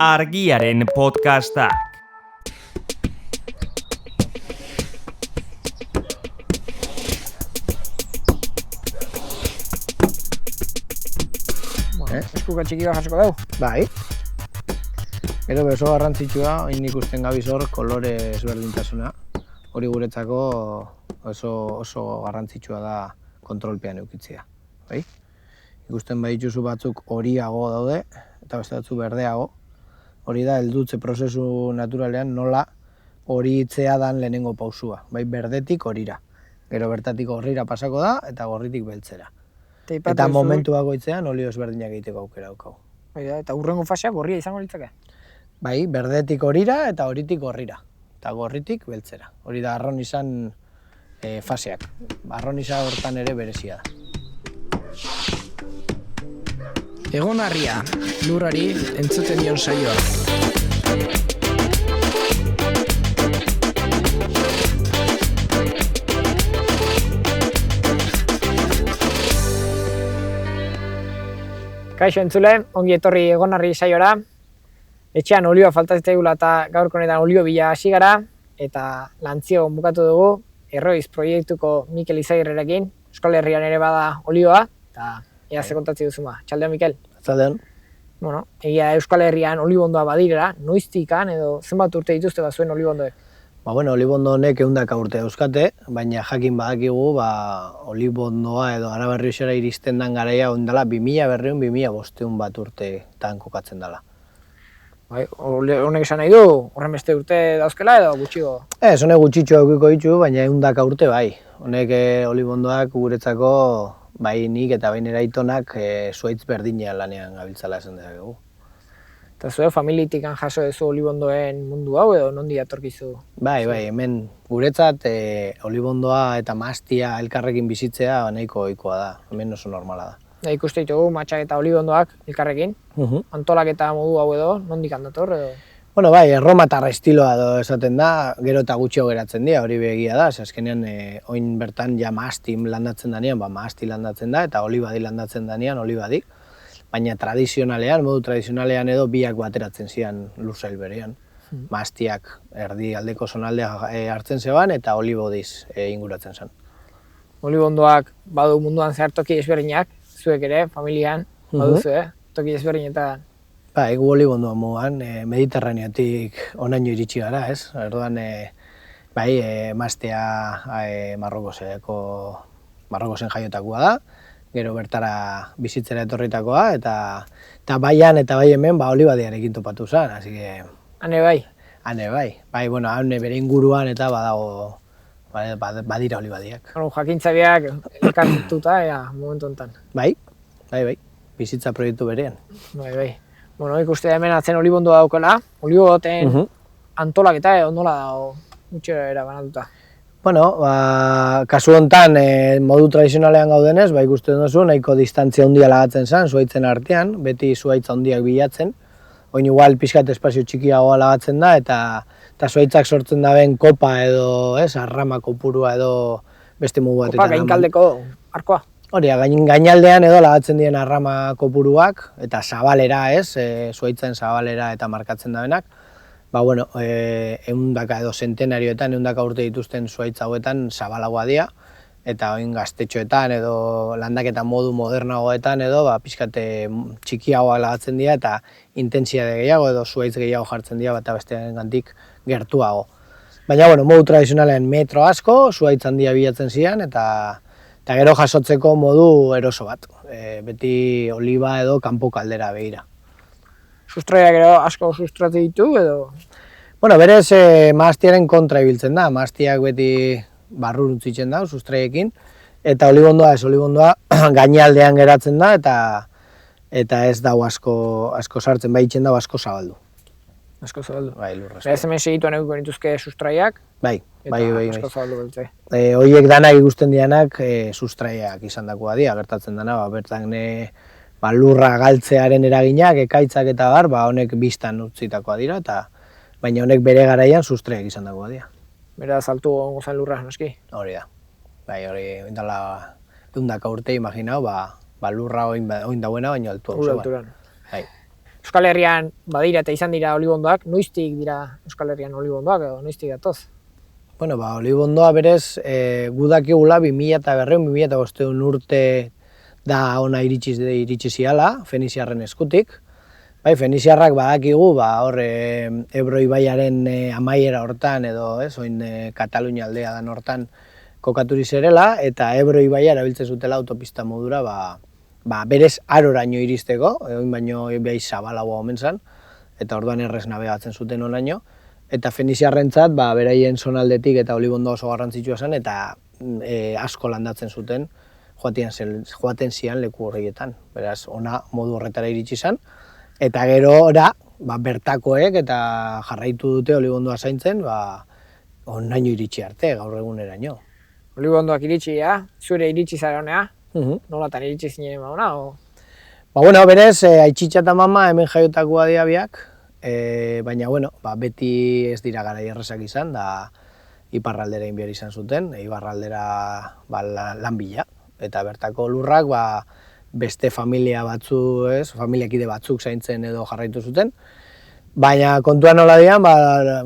Argiaren podcastak. Eskuka txiki bat jasoko dugu? Bai. Gero beso garrantzitsua, hain ikusten gabiz hor kolore ezberdintasuna. Hori guretzako oso garrantzitsua da kontrolpean eukitzea. Bai? Ikusten badituzu batzuk horiago daude, eta beste batzuk berdeago. Hori da, heldutze prozesu naturalean nola horitzea dan lehenengo pausua. Bai, berdetik horira. Gero bertatik gorrira pasako da, eta gorritik beltzera. Eta momentu bakoitzean olio ezberdinak egiteko aukera daukagu. Eta hurrengo fasea gorria izango litzake? Bai, berdetik horira eta horitik gorrira. Eta gorritik beltzera. Hori da arronisan faseak. Arronisa hortan ere berezia da. Egonarria, lurrari entzuten dion saioa. Kaixo entzule, ongi etorri Egonarri saiora. Etxean olioa faltatzeigula eta gaurko honetan olio bila hasi gara. Eta lantzio bukatu dugu, Erroiz proiektuko Mikel Izagirrerekin. Euskal Herrian ere bada olioa, eta ea ze kontatzi duzuma. Txaldeon, Mikel? Txaldeon. Bueno, egia Euskal Herrian olibondoa badirera, noiztikan edo zenbat urte dituzte zuen olibondoek? Olibondo honek 100 urte dauzkate, baina jakin badakigu, olibondoa edo Araberrixara iristen den garaia ondala 2200-2500 bat urteetan kokatzen dela. Bai, honek esan nahi du, horren beste urte dauzkela edo gutxigo? Honek gutxitxo eukiko ditu, baina 100 urte bai. Honek olibondoak guretzako bai nik eta bain eraitonak zuaitz berdinean lanean gabiltzala esan dezakegu. Eta zuen familitikan jaso duzu olibondoen mundu hau edo nondi atorkizu? Bai, hemen guretzat olibondoa eta mahastia elkarrekin bizitzea nahiko ohikoa da, hemen oso normala da. Ikuste ditugu matxak eta olibondoak elkarrekin, antolaketa modu hau edo, nondik handator edo? Bueno, bai, erromatarra estiloa edo esaten da, gero eta gutxio geratzen dira, hori begia da, azkenean oin bertan ja mahasti landatzen danean, mahasti landatzen da, eta olibadi landatzen danean, olibadik. Baina tradizionalean, modu tradizionalean edo biak bateratzen zian lursail berean. Mahastiak erdi aldeko zonaldea hartzen zeban eta olibodiz inguratzen zen. Olibondoak badu munduan zehar toki ezberdinak, zuek ere, familian, baduzu, toki ezberdinetan. Egu olibondoa moduan, Mediterraneatik onaino iritsi gara, ez? Erdoan, mahastea Marrokozen jaiotakoa da, gero bertara bizitzera etorritakoa, eta baian eta bai hemen olibadiarekin topatu zen, hasi que... Hane bai? Hane bai. Hane bere inguruan eta badago, badira olibadiak. Jakintzabiak elkartuta, momentu honetan. Bai, bizitza proiektu berean. Bai. Bueno, ikuste hemen atzen olibondoa daukela, oliboten antolaketa edo nola dago gutxera banatuta. Bueno, kasu honetan modu tradizionalean gaudenez, ikusten duzu, nahiko distantzia handia lagatzen zen, zuhaitzen artean, beti zuhaitza handiak bilatzen. Oin igual pixkat espazio txikiagoa lagatzen da, eta zuhaitzak sortzen daben kopa edo, arrama kopurua edo beste modu batetan. Kopa gainkaldeko arkoa? Hori, gainaldean edo lagatzen diren arrama kopuruak, eta zabalera, zuhaitzen zabalera eta markatzen dabenak. 100 edo centenarioetan, 100 urte dituzten zuhaitz hauetan zabalagoa dira, eta oin gaztetxoetan edo landaketa modu modernagoetan edo pixkate txikiagoa lagatzen dira eta intentsitate gehiago edo zuhaitz gehiago jartzen dira eta bestearen gandik gertuago. Baina, modu tradizionalean metro asko, zuhaitz handia bilatzen ziren eta gero jasotzeko modu eroso bat, beti oliba edo kanpo kaldera begira. Sustraiak gero asko sustratu ditu edo? Berez mahastiaren kontra ibiltzen da, mahastiak beti barruntzitzen da, sustraiekin, eta olibondoa gainaldean geratzen da, eta ez dago asko sartzen, itzen dago asko zabaldu. Asko zabaldu? Bai, lurrezko. Beraz hemen segituan egiko nituzke sustraiak? Bai. Asko zabaldu beltze. Horiek danak ikusten dianak sustraiak izan dakoa dira, gertatzen dena, bertan lurra galtzearen eraginak, ekaitzak eta honek biztan utzitakoa dira, baina honek bere garaian sustraiak izan dagoa dira. Beraz, altu gongo zen lurra, noski? Hori da. Hori, indala 100 urte, imaginau, lurra oin dauena, baina altua. Ura alturan. Euskal Herrian badira eta izan dira olibondoak, noiztik dira Euskal Herrian olibondoak edo noiztik datoz? Bueno, olibondoa berez, gudakigula 2000-2005 urte da ona iritsi ziala, Feniziarren eskutik. Bai, Feniziarrak badakigu, hor Ebro ibaiaren amaiera hortan edo, oin Katalunia aldea dan hortan kokaturi zerela, eta Ebro ibaia erabiltzen zutela autopista modura, berez aroraino iristeko, oin baino bai zabalagoa omen zan, eta orduan errez nabegatzen zuten onaino. Eta Feniziarrentzat, beraien zonaldetik eta olibondoa oso garrantzitsua zen, eta asko landatzen zuten, joaten zian leku horrietan. Beraz, ona modu horretara iritsi zen, eta gero bertakoek eta jarraitu dute olibondoa zaintzen, onaino iritsi arte, gaur eguneraino. Olibondoak iritsi, zure iritsi zara honea, nolatan iritsi zinen mauna? Bueno, berez, aitxitxa eta mama hemen jaiotakoa dira biak, baina, beti ez dira garai errezak izan, da iparraldera inbiar izan zuten, iparraldera lan bila. Eta bertako lurrak beste familia batzu, familiakide batzuk zaintzen edo jarraitu zuten. Baina kontuan nola dian,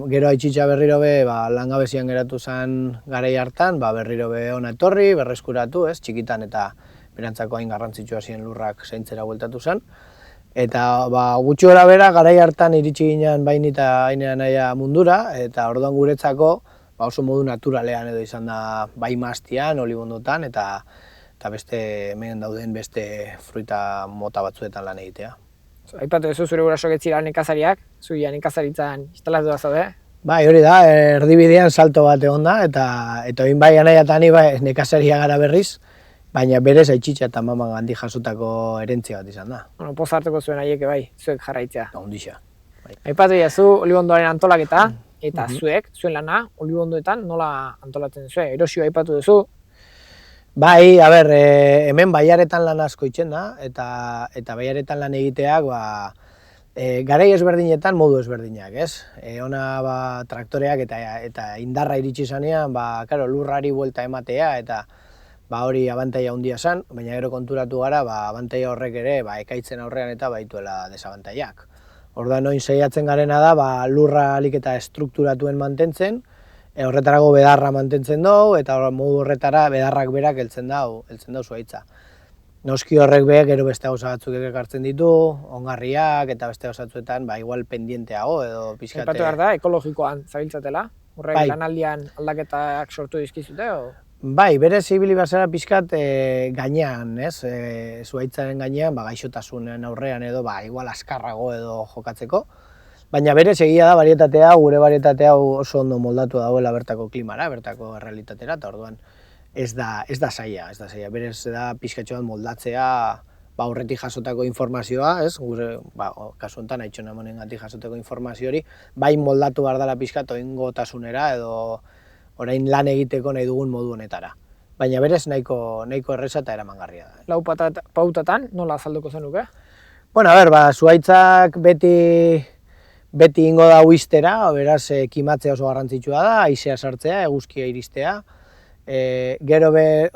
gero aitxitxa berriro be langabezian geratu zen garai hartan, berriro be ona etorri, berreskuratu, txikitan eta berantzako hain garrantzitsua ziren lurrak zaintzera bueltatu zen. Eta gutxi gora bera, garai hartan iritsi ginen bain eta hainean naia mundura, eta orduan guretzako oso modu naturalean edo izan da bai maztian, olibondotan, eta beste hemen dauden beste fruita mota batzuetan lan egitea. Aipatu duzu zure gurasoak ez zira nekazariak, zuia nekazaritzan instalatu da zaude? Bai, hori da, erdibidean salto bat egon da, eta oin bai anaia eta ni nekazaria gara berriz, baina berez aitxitxa eta mama gandik jasotako erentzia bat izan da. Poz hartuko zuen haieke bai, zuek jarraitzea. Ondixa. Aipatu diazu olibondoaren antolaketa, eta zuek, zuen lana, olibondoetan nola antolatzen zuen, erosio aipatu duzu. Bai, hemen baiaretan lan asko itzen da, eta baiaretan lan egiteak, garai ezberdinetan modu ezberdinak, ez? Ona traktoreak eta indarra iritsi zanean, lurrari buelta ematea, eta hori abantaila handia zen, baina gero konturatu gara, abantaila horrek ere, ekaitzen aurrean eta baituela desabantailak. Orduan oin saiatzen garena da, lurra alik eta estrukturatuen mantentzen, horretarago bedarra mantentzen dugu, eta modu horretara bedarrak berak heltzen dau zuaitza. Noski horrek be, gero beste gauza batzuk ekartzen ditu, ongarriak eta beste gauza batzuetan, igual pendienteago edo pixkate... Aipatu behar da, ekologikoan zabiltzatela? Horrek lanaldian aldaketak sortu dizkizute? Bai, berez ibili bazara pixkat gainean, zuaitzaren gainean, gaixotasunen aurrean edo, igual askarrago edo jokatzeko. Baina berez egia da gure varietatea oso ondo moldatu dagoela bertako klimara, bertako errealitatera, eta orduan ez da zaila, berez da pixkatxo bat moldatzea horretik jasotako informazioa, gure, kasu honetan Aitxona monengatik jasotako informazio hori, bai moldatu behar dela pixkat oingotasunera edo orain lan egiteko nahi dugun modu honetara. Baina berez nahiko erreza eta eramangarria da. Lau pautatan nola azalduko zenuke? Bueno, zuaitzak beti ingo da uiztera, beraz kimatzea oso garrantzitsua da, haizea sartzea, eguzkia iristea. Gero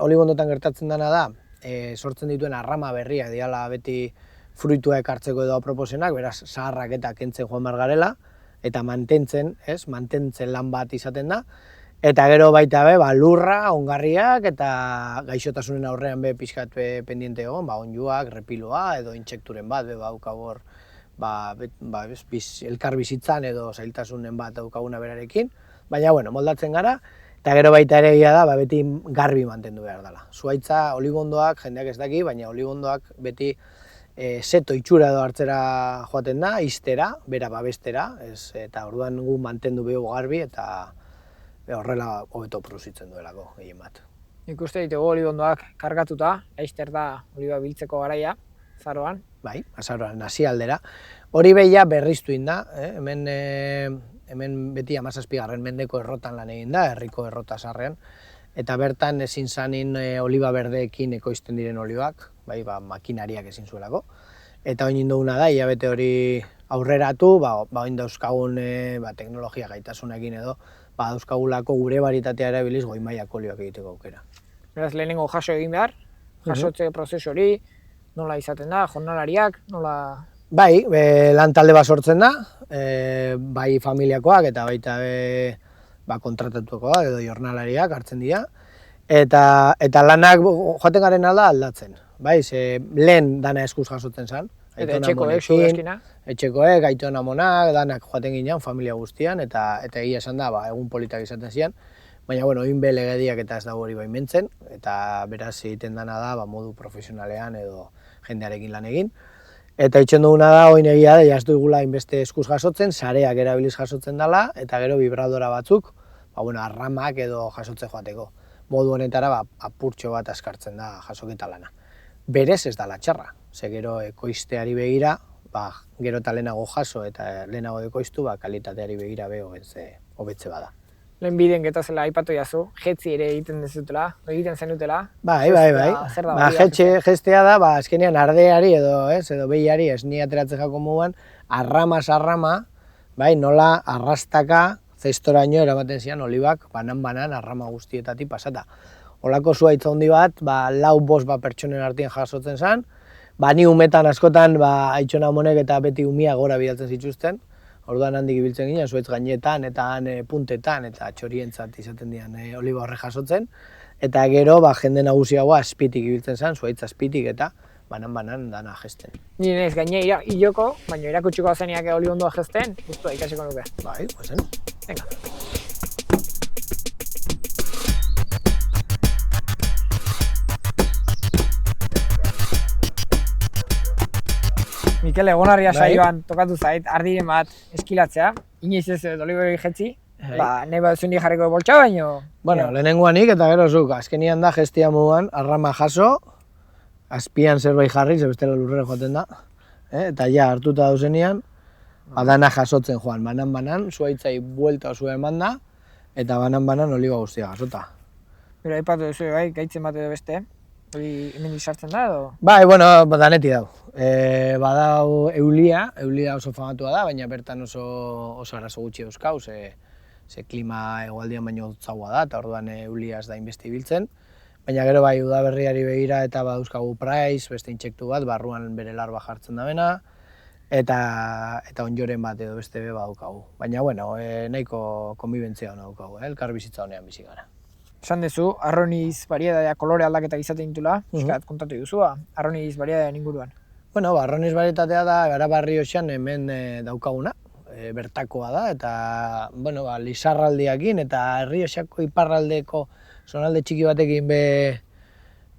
olibondotan gertatzen dena da, sortzen dituen arrama berriak diala beti fruitua ekartzeko edo aproposenak, beraz zaharrak eta kentzen joan behar garela, eta mantentzen lan bat izaten da. Eta gero baita lurra, ongarriak eta gaixotasunen aurrean pixkat pendiente egon, onjuak, repiloa edo intsekturen bat, daukagor elkar bizitzan edo zailtasunen bat daukaguna berarekin, baina moldatzen gara, eta gero baita ere egia da, beti garbi mantendu behar dela. Zuaitza olibondoak, jendeak ez daki, baina olibondoak beti seto itxura edo hartzera joaten da, iztera, bera babestera, eta orduan gu mantendu behu garbi eta horrela hobeto produzitzen duelako gehien bat. Ikuste ditugu olibondoak kargatuta, laizter da oliba biltzeko garaia, azaroan. Bai, azaroan, hasi aldera. Hori behia berriztu inda, hemen beti 17. mendeko errotan lan egin da, herriko errota zarrean, eta bertan ezin zanin oliba berdeekin ekoizten diren olibak, makinariak ezin zuelako. Eta oin induguna da, hilabete hori aurreratu, oin dauzkagun teknologia gaitasunekin edo, dauzkagulako gure baritatea erabiliz goi mailako olioak egiteko aukera. Beraz, lehenengo jaso egin behar, jasotze prozesu hori, nola izaten da, jornalariak, nola... Bai, lan talde bat sortzen da, bai familiakoak eta baita kontratatukoak edo jornalariak hartzen dira. Eta lanak joaten garen da aldatzen. Bai, lehen dana eskuz jasotzen zen. Eta etxekoek, zugazkina? Etxekoek, aitona amonak, danak joaten ginean familia guztian, eta egia esan da, egun politak izaten zian. Baina, oin be legediak eta ez dago hori baimentzen, eta beraz egiten dana da modu profesionalean edo jendearekin lan egin. Eta itxen duguna da, oin egia da, jaztu igula inbeste eskuz jasotzen, sareak erabiliz jasotzen dela, eta gero vibradora batzuk, arramak edo jasotzen joateko. Modu honetara apurtxo bat askartzen da jasoketa lana. Berez ez da latxarra, ze gero ekoizteari begira, gero eta lehenago jaso eta lehenago ekoiztu, kalitateari begira hobetze bada. Lehen bideen getazela aipatu jazu, jetzi ere egiten zenutela. Bai. Jetxea da, azkenean ardeari edo behiari esni ateratzen jako mugan, arramaz arrama, nola arrastaka zeistoraino eramaten zian olibak banan arrama guztietatik pasata. Olako zuaitz handi bat, 4-5 pertsonen artean jasotzen zen, ni umetan askotan aitxona monek eta beti umia gora bidaltzen zituzten. Orduan handik ibiltzen ginen, zuaitz gainetan eta puntetan eta txorientzat izaten dian oliba horre jasotzen. Eta gero jende nagusiagoa azpitik ibiltzen zen, zuaitz azpitik eta banan dana jesten. Nire ez gaine hiloko, baina irakutsiko zeniak olibondoa jesten, guztua ikasiko nuke. Bai, guazen. Venga. Mikel, Egonarria saioan tokatu zait, ardiren bat eskilatzea, inoiz ez oliberi jetzi, nahi bat zunik jarriko boltsa baino. Bueno, lehenengoan nik eta gero zuk, azkenian da gestia moduan, arrama jaso, azpian zerbait jarri, ze bestela lurrera joaten da, eta hartuta dauzenean, dana jasotzen joan, banan, zuaitzai buelta osua eman da, eta banan oliba guztia jasota. Pero aipatu duzu, gaitzen bat edo beste, hori hemen sartzen da edo? Bai, daneti dau. Badau eulia oso famatua da, baina bertan oso arazo gutxi euskau, ze klima hegoaldian baino hotzagoa da, eta orduan eulia ez da inbeste ibiltzen. Baina gero bai udaberriari begira eta dauzkagu Price, beste intsektu bat, barruan bere larba jartzen da bena, eta onjoren bat edo beste badaukagu. Baina, nahiko konbibentzia hona daukagu, elkar bizitza honean bizi gara. Esan duzu, arroniz bariedadea kolore aldaketak izaten ditula, kontatu duzua, arroniz bariedadean inguruan. Arroniz barietatea da gara Barrioxan hemen daukaguna, bertakoa da, eta Lizarraldiakin eta Errioxako iparraldeko zonalde txiki batekin be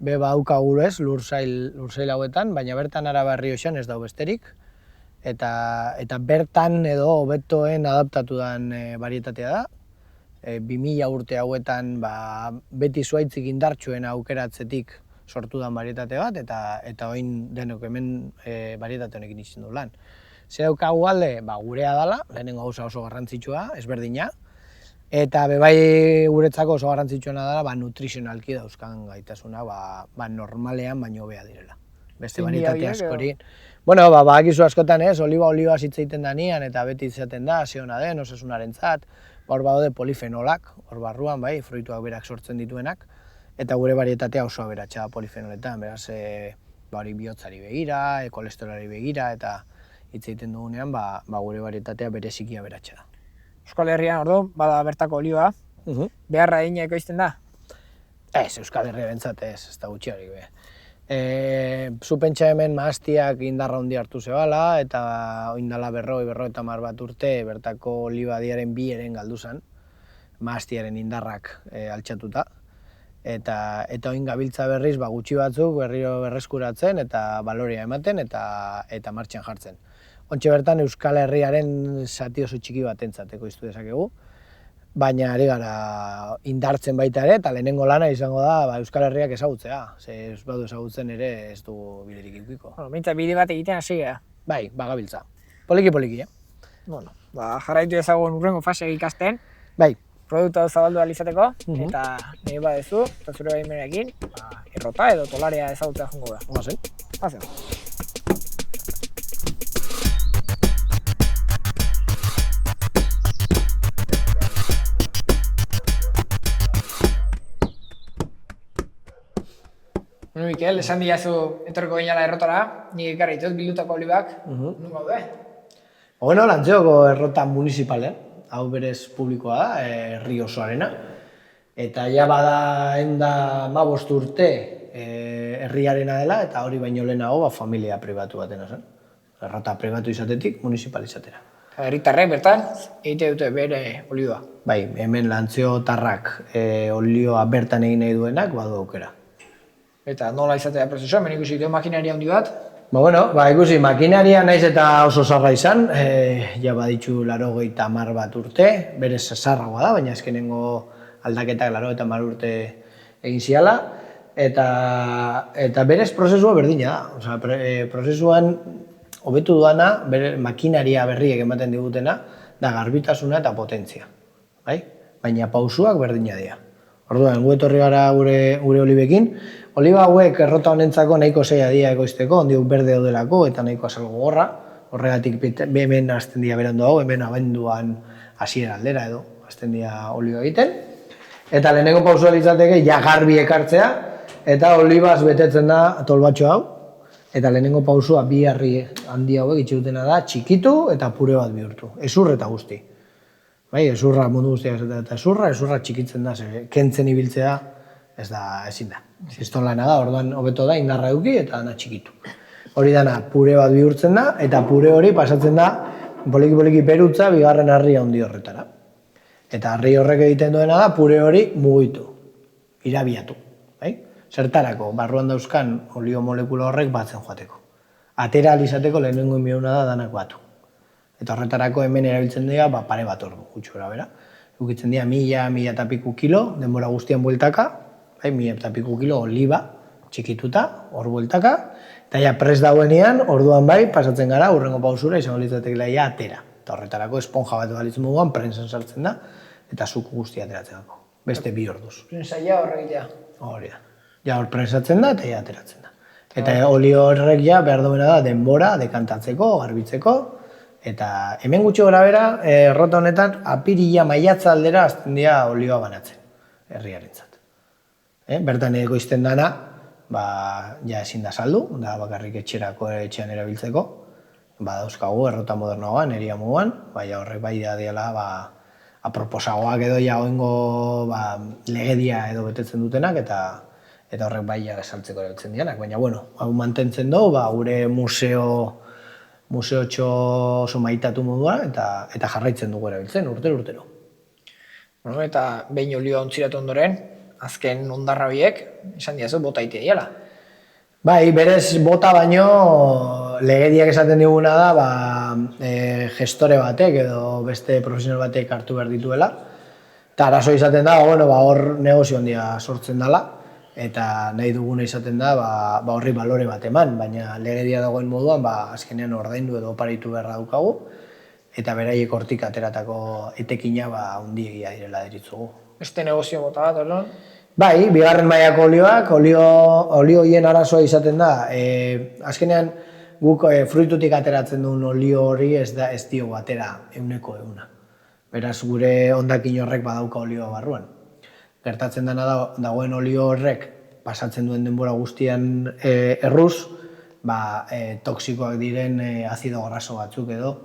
daukagu lursail hauetan, baina bertan ara Barrioxan ez dau besterik, eta bertan edo hobetoen adaptatu den barietatea da. 2000 urte hauetan beti zuaitzik indartsuena aukeratzetik sortu den barietate bat, eta oin denok hemen barietate honekin izan du lan. Zer daukagu alde, gurea dela, lehenengo gauza oso garrantzitsua, ezberdina, eta bebai guretzako oso garrantzitsuena dela, nutrizionalki dauzkan gaitasuna, normalean baino hobea direla. Beste barietate askorin. Badakizu askotan ez, oliba zitzeiten danian, eta beti izaten da, ze ona den, osasunarentzat, hor badaude polifenolak, hor barruan, fruituak berak sortzen dituenak, eta gure barietatea oso aberatsa da polifenoletan, beraz, hori bihotzari begira, kolesterolari begira, eta hitz egiten dugunean, gure barietatea bereziki aberatsa da. Euskal Herrian, bada bertako oliba, beharra egina ekoizten da? Ez, Euskal Herria bentsat ez da gutxi hori be. Zu pentsa hemen mahastiak indarra handi hartu zebala, eta oindala 50 bat urte bertako olibadiaren 2 eren galdu zen, mahastiaren indarrak altxatuta. Eta oin gabiltza berriz gutxi batzuk berriro berreskuratzen eta balorea ematen eta martxan jartzen. Ontxe bertan Euskal Herriaren zati oso txiki bat entzateko iztu dezakegu, baina ari gara indartzen baita ere, eta lehenengo lana izango da Euskal Herriak ezagutzea. Ze ez badu ezagutzen ere ez du biderik ikiko. Mintza bide bat egiten hasi gara. Bai, gabiltza. Poliki, Jarraitu ezagun urrengo fasea ikasten. Bai. Produktu hau zabaldu alizateko, eta nahi badezu, eta zure baimenekin, errota edo tolarea ezagutzea jongo da. Oazen. Mikel, esan diazu etorriko ginala errotara, nik ekarri ditut bildutako olibak, nun gaude? Bueno, Lantzeoko errota municipalen, hau berez publikoa da, herri osoarena. Eta ja bada enda 15 urte herriarena dela, eta hori baino lehenago familia pribatu batena zen. Errota pribatu izatetik, municipal izatera. Herritarrek bertan, egite dute bere olioa. Bai, hemen Lantzeotarrak olioa bertan egin nahi duenak badu aukera. Eta nola izatea prozesua, hemen ikusi dut makinaria handi bat. Ikusi, makinaria naiz eta oso zarra izan, ja baditzu 80 bat urte, berez zarragoa da, baina azkenengo aldaketak 80 urte egin ziala, eta berez prozesua berdina da. Osea, prozesuan hobetu duana, makinaria berriek ematen digutena, da garbitasuna eta potentzia. Bai? Baina pausuak berdina dira. Orduan, gu etorri gara gure olibekin, oliba hauek errota honentzako nahiko zeia dira ekoizteko, ondiuk berde daudelako eta nahiko azalgo gorra, horregatik hemen hasten dira berandu hau, hemen abenduan hasiera aldera edo hasten dira oliba egiten. Eta lehenengo pausua litzateke ja garbi ekartzea, eta olibaz betetzen da tolbatxo hau, eta lehenengo pausua bi harri handi hauek itxi dutena da txikitu eta pure bat bihurtu, ezur eta guzti. Bai, ezurra mundu guztiak eta ezurra txikitzen da, kentzen ibiltzea ez da, ezin da. Zizton lana da, orduan hobeto da, indarra eduki eta dana txikitu. Hori dana pure bat bihurtzen da, eta pure hori pasatzen da poliki berutza bigarren harri handi horretara. Eta harri horrek egiten duena da, pure hori mugitu, irabiatu. Bai? Zertarako, barruan dauzkan olio molekula horrek batzen joateko. Atera alizateko lehenengo inbiuna da danak batu. Eta horretarako hemen erabiltzen dira pare bat ordu, gutxora bera. Ukitzen dira 1000 eta piku kilo, denbora guztian bueltaka, 1000 eta piku kilo oliba, txikituta, hor bueltaka, eta ja pres dauenean, orduan bai, pasatzen gara, urrengo pausura, izango litzatekela ja atera. Eta horretarako esponja bat balitzen moduan, prensan sartzen da, eta zuku guztia ateratzen dako. Beste 2 orduz. Prensaia horrek ja. Hori da. Ja hor prensatzen da, eta ja ateratzen da. Eta olio horrek ja behar duena da denbora, dekantatzeko, garbitzeko, eta hemen gutxi gora bera, errota honetan, apirila maiatza aldera azten dira olioa banatzen, herriarentzat. Bertan egoizten dana, ja ezin da saldu, da bakarrik etxean erabiltzeko, dauzkagu errota modernoan, eria moduan, horrek bai da diala aproposagoak edo ja oingo legedia edo betetzen dutenak, eta horrek bai saltzeko erabiltzen dianak, baina hau mantentzen du, gure museotxo oso maitatu modua eta jarraitzen dugu erabiltzen, urtero. Eta behin olioa ontziratu ondoren, azken ondarra biek, esan diazu, bota itea diala. Bai, berez bota baino legediak esaten diguna da gestore batek edo beste profesional batek hartu behar dituela. Eta arazo izaten da, hor negozio handia sortzen dela, eta nahi duguna izaten da horri balore bat eman, baina legedia dagoen moduan azkenean ordaindu edo oparitu beharra daukagu, eta beraiek hortik ateratako etekina handiegia direla deritzugu. Beste negozio bota bat, orduan? Bai, bigarren mailako olioak, olio hien arazoa izaten da, azkenean guk fruitutik ateratzen duen olio hori ez diogu atera 100%. Beraz, gure hondakin horrek badauka olioa barruan. Gertatzen dena dagoen olio horrek pasatzen duen denbora guztian erruz, toksikoak diren azido graso batzuk edo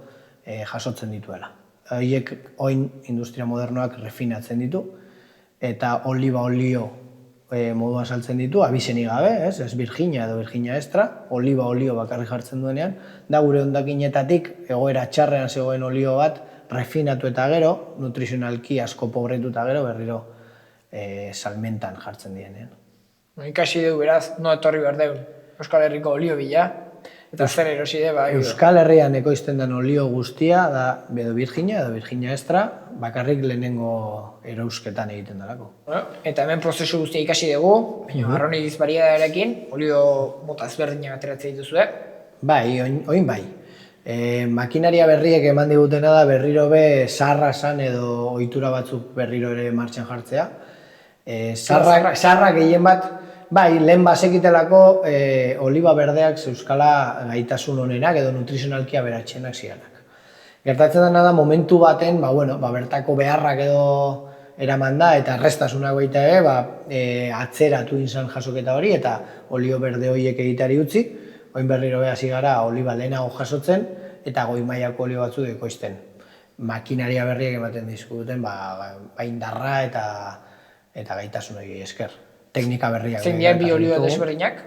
jasotzen dituela. Horiek oin industria modernoak refinatzen ditu, eta oliba olio moduan saltzen ditu, abizenik gabe, ez Virginia edo Virginia extra, oliba olio bakarrik jartzen duenean, da gure hondakinetatik egoera txarrean zegoen olio bat refinatu eta gero, nutrizionalki asko pobretu eta gero berriro salmentan jartzen dienean. Ikasi dugu beraz, no etorri behar deun Euskal Herriko olio bila, eta zer erosi de Euskal Herrian ekoizten den olio guztia da edo Virginia edo Virginia extra, bakarrik lehenengo erausketan egiten dalako. Eta hemen prozesu guztia ikasi dugu, baina arroniz bariadarekin, olio mota ezberdinak ateratzen dituzue. Bai, oin bai. Makinaria berriek eman digutena da berriro be sarra esan edo ohitura batzuk berriro ere martxan jartzea. Sarrak gehien bat, bai, lehen bazekitelako oliba berdeak zeuskala gaitasun honenak edo nutrizionalki aberatsenak zirenak. Gertatzen dena da momentu baten, bertako beharrak edo eraman da, eta erreztasunak baita ere, atzeratu izan jasoketa hori, eta olio berde horiek egiteari utzi, oin berriro hasi gara oliba lehenago jasotzen, eta goi mailako olio batzuk ekoizten. Makinaria berriak ematen dizkuten, indarra eta gaitasun hori esker. Teknika berriak. Zein dira bi olio desberdinak?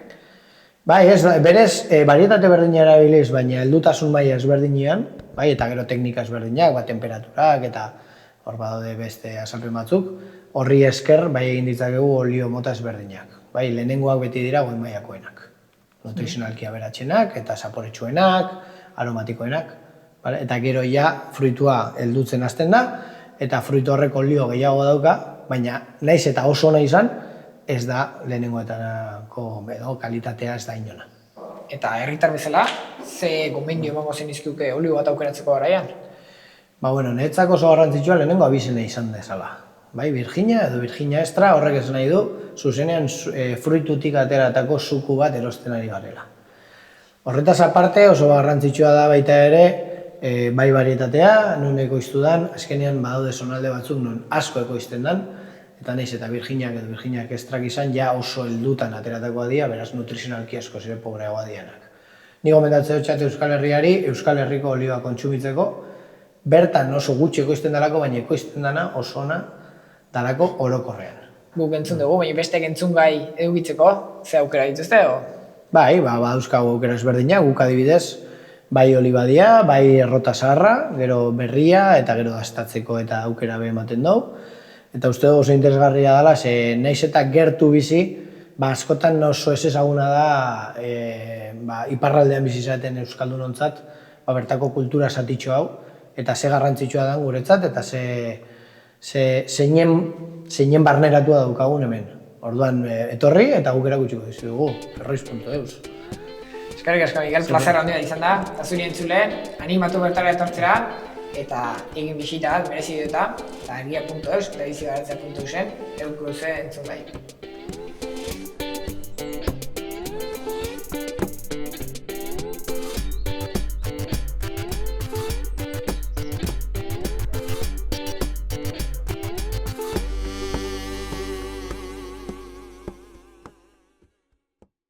Bai, ez, berez, varietate berdina erabiliz, baina heldutasun maila ezberdinean, bai, eta gero teknika ezberdinak, temperaturak eta hor badaude beste azalpen batzuk, horri esker bai egin ditzakegu olio mota ezberdinak. Bai, lehenengoak beti dira goi mailakoenak. Nutrizionalki aberatsenak eta saporetsuenak, aromatikoenak, eta gero ja fruitua heldutzen hasten da, eta fruitu horrek olio gehiago dauka, baina naiz eta oso ona izan, ez da lehenengoetarako kalitatea ez da inona. Eta herritar bezala, ze gomendio emango zenizkiuke olio bat aukeratzeko garaian? Niretzako oso garrantzitsua lehenengo abizena izan dezala. Bai, Virginia edo Virginia extra horrek ez nahi du, zuzenean fruitutik ateratako suku bat erosten ari garela. Horretaz aparte oso garrantzitsua da baita ere, bai varietatea, non ekoiztu dan, azkenean badaude zonalde batzuk non asko ekoizten dan, eta nahiz eta Virginiak edo Virginiak extrak izan, ja oso heldutan ateratakoa dira, beraz nutrizionalki asko zire pobreagoa dianak. Ni gomendatzen dut Euskal Herriari, Euskal Herriko olioa kontsumitzeko, bertan oso gutxi ekoizten dalako, baina ekoizten dana oso ona dalako orokorrean. Guk entzun dugu, baina beste entzun gai edukitzeko, ze aukera dituzte, o? Bai, dauzkagu aukera ezberdinak, guk adibidez, bai olibadia, bai errota zaharra, gero berria, eta gero dastatzeko eta aukera be ematen dugu. Eta uste dugu oso interesgarria dela, ze naiz eta gertu bizi, askotan oso ez ezaguna da iparraldean bizi zaten euskaldunontzat, bertako kultura zatitxo hau, eta ze garrantzitsua da guretzat, eta zeinen barneratua daukagun hemen. Orduan, etorri eta guk erakutsiko dizugu, erroiz.eus. Eskerrik asko, Miguel, plazer handia izan da, eta zuri entzule, animatu bertara etortzera, eta egin bisita bat merezi duta, eta egia.eus, eta bizigaratzea.eusen, euko ze entzun gai.